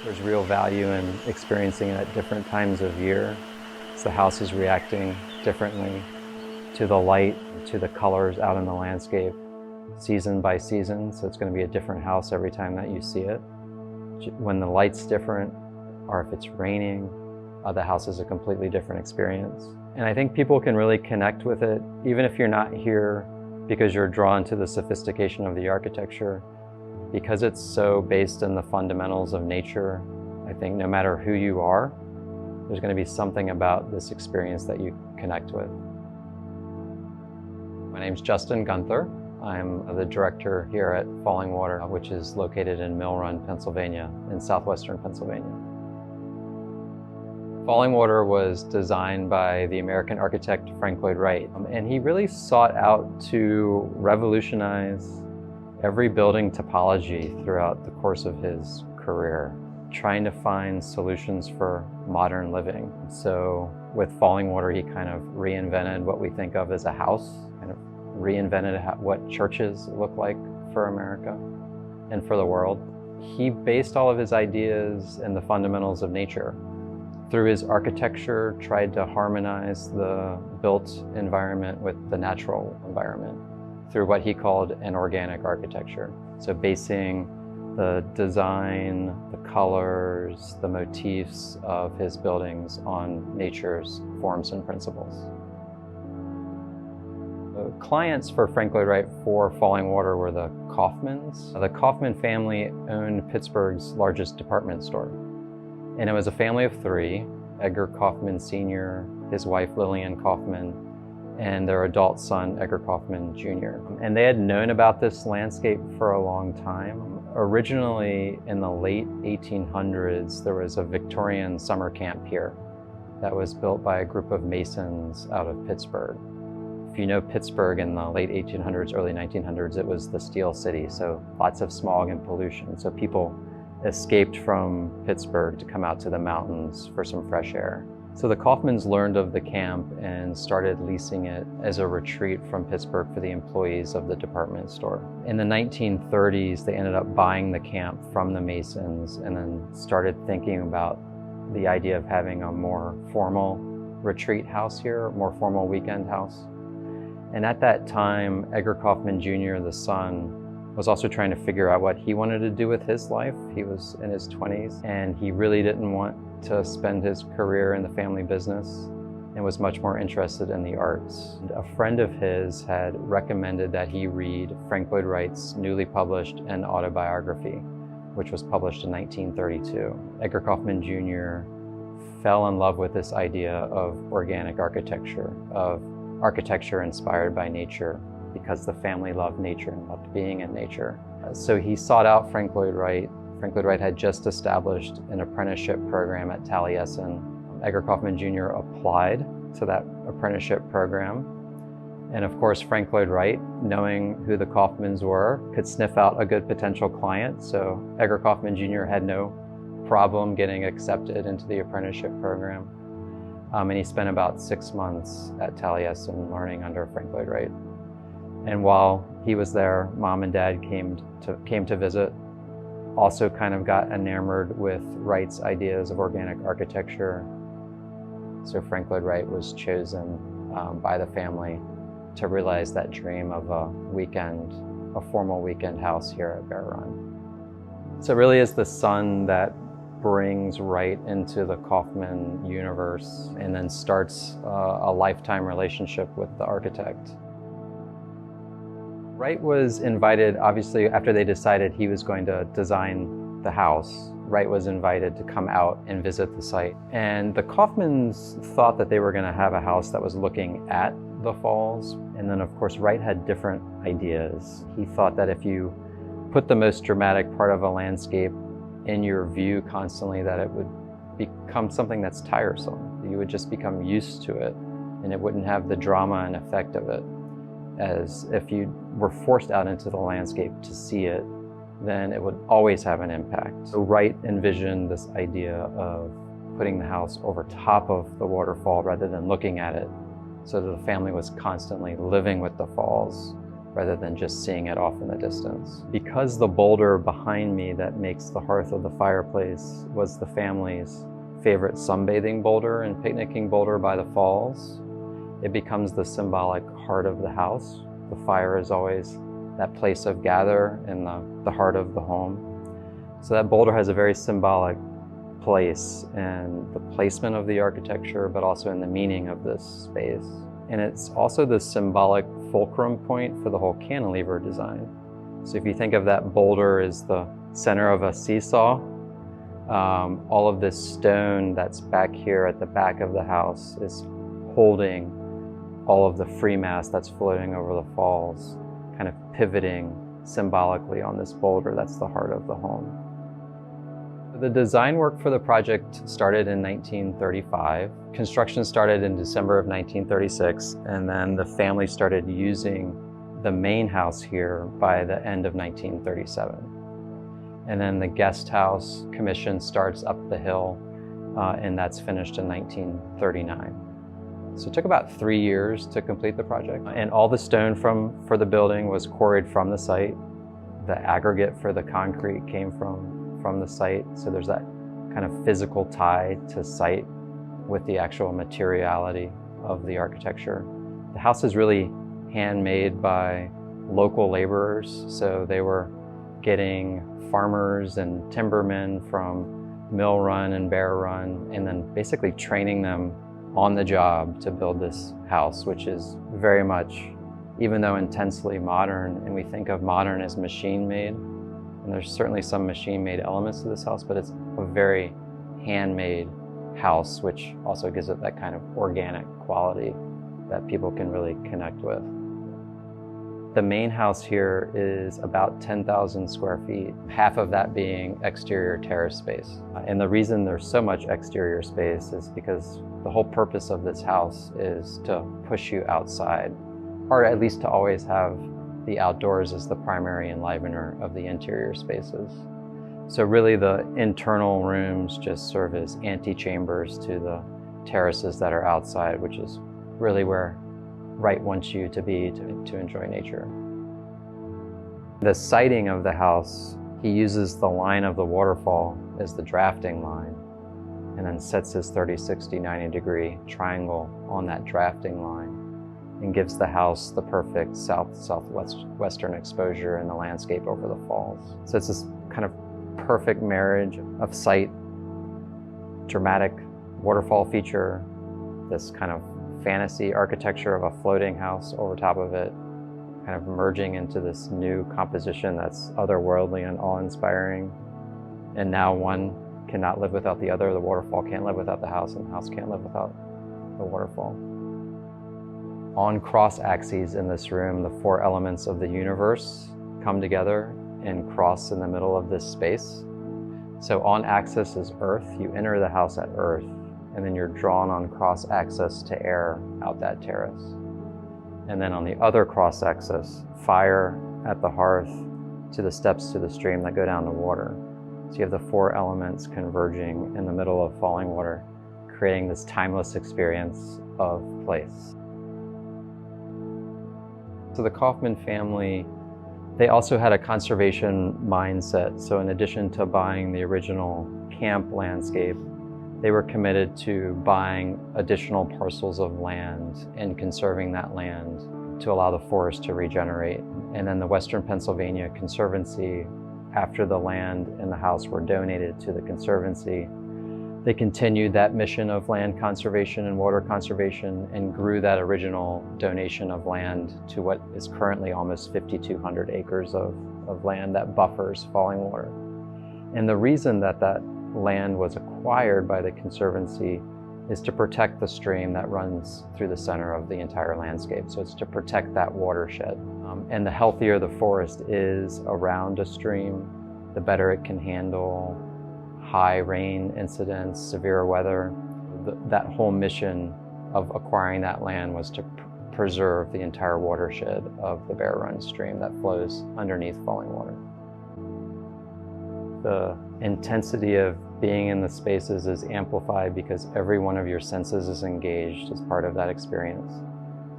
There's real value in experiencing it at different times of year. So the house is reacting differently to the light, to the colors out in the landscape, season by season. So it's going to be a different house every time that you see it. When the light's different, or if it's raining, the house is a completely different experience. And I think people can really connect with it, even if you're not here because you're drawn to the sophistication of the architecture. Because it's so based in the fundamentals of nature, I think no matter who you are, there's going to be something about this experience that you connect with. My name's Justin Gunther. I'm the director here at Fallingwater, which is located in Mill Run, Pennsylvania, in southwestern Pennsylvania. Fallingwater was designed by the American architect Frank Lloyd Wright, and he really sought out to revolutionize every building topology throughout the course of his career, trying to find solutions for modern living. So with Fallingwater, he kind of reinvented what we think of as a house, kind of reinvented what churches look like for America and for the world. He based all of his ideas in the fundamentals of nature. Through his architecture, tried to harmonize the built environment with the natural environment through what he called an organic architecture. So basing the design, the colors, the motifs of his buildings on nature's forms and principles. The clients for Frank Lloyd Wright for Fallingwater were the Kaufmans. The Kaufman family owned Pittsburgh's largest department store. And it was a family of three: Edgar Kaufman Sr., his wife Lillian Kaufman, and their adult son, Edgar Kaufman Jr. And they had known about this landscape for a long time. Originally, in the late 1800s, there was a Victorian summer camp here that was built by a group of masons out of Pittsburgh. If you know Pittsburgh in the late 1800s, early 1900s, it was the steel city, so lots of smog and pollution. So people escaped from Pittsburgh to come out to the mountains for some fresh air. So the Kaufmans learned of the camp and started leasing it as a retreat from Pittsburgh for the employees of the department store. In the 1930s, they ended up buying the camp from the Masons and then started thinking about the idea of having a more formal retreat house here, a more formal weekend house. And at that time, Edgar Kaufman Jr., the son, was also trying to figure out what he wanted to do with his life. He was in his 20s, and he really didn't want to spend his career in the family business and was much more interested in the arts. A friend of his had recommended that he read Frank Lloyd Wright's newly published An Autobiography, which was published in 1932. Edgar Kaufman Jr. fell in love with this idea of organic architecture, of architecture inspired by nature, because the family loved nature and loved being in nature. So he sought out Frank Lloyd Wright. Frank Lloyd Wright had just established an apprenticeship program at Taliesin. Edgar Kaufman Jr. applied to that apprenticeship program. And of course, Frank Lloyd Wright, knowing who the Kaufmans were, could sniff out a good potential client. So Edgar Kaufman Jr. had no problem getting accepted into the apprenticeship program. And he spent about 6 months at Taliesin learning under Frank Lloyd Wright. And while he was there, Mom and Dad came to visit, also kind of got enamored with Wright's ideas of organic architecture. So Frank Lloyd Wright was chosen by the family to realize that dream of a formal weekend house here at Bear Run. So it really is the son that brings Wright into the Kaufman universe and then starts a lifetime relationship with the architect. Wright was invited, obviously, after they decided he was going to design the house. Wright was invited to come out and visit the site. And the Kaufmans thought that they were going to have a house that was looking at the falls. And then, of course, Wright had different ideas. He thought that if you put the most dramatic part of a landscape in your view constantly, that it would become something that's tiresome. You would just become used to it, and it wouldn't have the drama and effect of it. As if you were forced out into the landscape to see it, then it would always have an impact. So Wright envisioned this idea of putting the house over top of the waterfall rather than looking at it, so that the family was constantly living with the falls rather than just seeing it off in the distance. Because the boulder behind me that makes the hearth of the fireplace was the family's favorite sunbathing boulder and picnicking boulder by the falls, it becomes the symbolic heart of the house. The fire is always that place of gather in the heart of the home. So that boulder has a very symbolic place in the placement of the architecture, but also in the meaning of this space. And it's also the symbolic fulcrum point for the whole cantilever design. So if you think of that boulder as the center of a seesaw, all of this stone that's back here at the back of the house is holding all of the free mass that's floating over the falls, kind of pivoting symbolically on this boulder that's the heart of the home. The design work for the project started in 1935. Construction started in December of 1936, and then the family started using the main house here by the end of 1937. And then the guest house commission starts up the hill, and that's finished in 1939. So it took about 3 years to complete the project. And all the stone for the building was quarried from the site. The aggregate for the concrete came from the site. So there's that kind of physical tie to site with the actual materiality of the architecture. The house is really handmade by local laborers. So they were getting farmers and timbermen from Mill Run and Bear Run, and then basically training them on the job to build this house, which is very much, even though intensely modern, and we think of modern as machine-made, and there's certainly some machine-made elements to this house, but it's a very handmade house, which also gives it that kind of organic quality that people can really connect with. The main house here is about 10,000 square feet, half of that being exterior terrace space. And the reason there's so much exterior space is because the whole purpose of this house is to push you outside, or at least to always have the outdoors as the primary enlivener of the interior spaces. So really the internal rooms just serve as antechambers to the terraces that are outside, which is really where Wright wants you to be to enjoy nature. The siting of the house, he uses the line of the waterfall as the drafting line, and then sets his 30, 60, 90 degree triangle on that drafting line, and gives the house the perfect southwestern exposure in the landscape over the falls. So it's this kind of perfect marriage of site, dramatic waterfall feature, this kind of fantasy architecture of a floating house over top of it, kind of merging into this new composition that's otherworldly and awe-inspiring. And now one cannot live without the other. The waterfall can't live without the house, and the house can't live without the waterfall. On cross axes in this room, the four elements of the universe come together and cross in the middle of this space. So on axis is earth. You enter the house at earth, and then you're drawn on cross axis to air out that terrace. And then on the other cross axis, fire at the hearth to the steps to the stream that go down to water. So you have the four elements converging in the middle of Fallingwater, creating this timeless experience of place. So the Kaufman family, they also had a conservation mindset. So in addition to buying the original camp landscape, they were committed to buying additional parcels of land and conserving that land to allow the forest to regenerate. And then the Western Pennsylvania Conservancy, after the land and the house were donated to the Conservancy, they continued that mission of land conservation and water conservation and grew that original donation of land to what is currently almost 5,200 acres of land that buffers Fallingwater. And the reason that that land was acquired by the Conservancy is to protect the stream that runs through the center of the entire landscape. So it's to protect that watershed. And the healthier the forest is around a stream, the better it can handle high rain incidents, severe weather. That whole mission of acquiring that land was to preserve the entire watershed of the Bear Run stream that flows underneath Fallingwater. The intensity of being in the spaces is amplified because every one of your senses is engaged as part of that experience.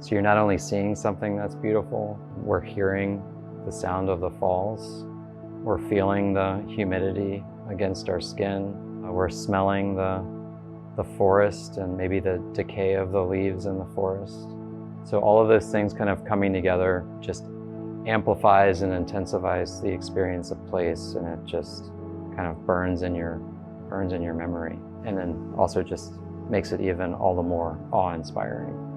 So you're not only seeing something that's beautiful, we're hearing the sound of the falls, we're feeling the humidity against our skin, we're smelling the forest and maybe the decay of the leaves in the forest. So all of those things kind of coming together just amplifies and intensifies the experience of place, and it just kind of burns in your memory, and then also just makes it even all the more awe-inspiring.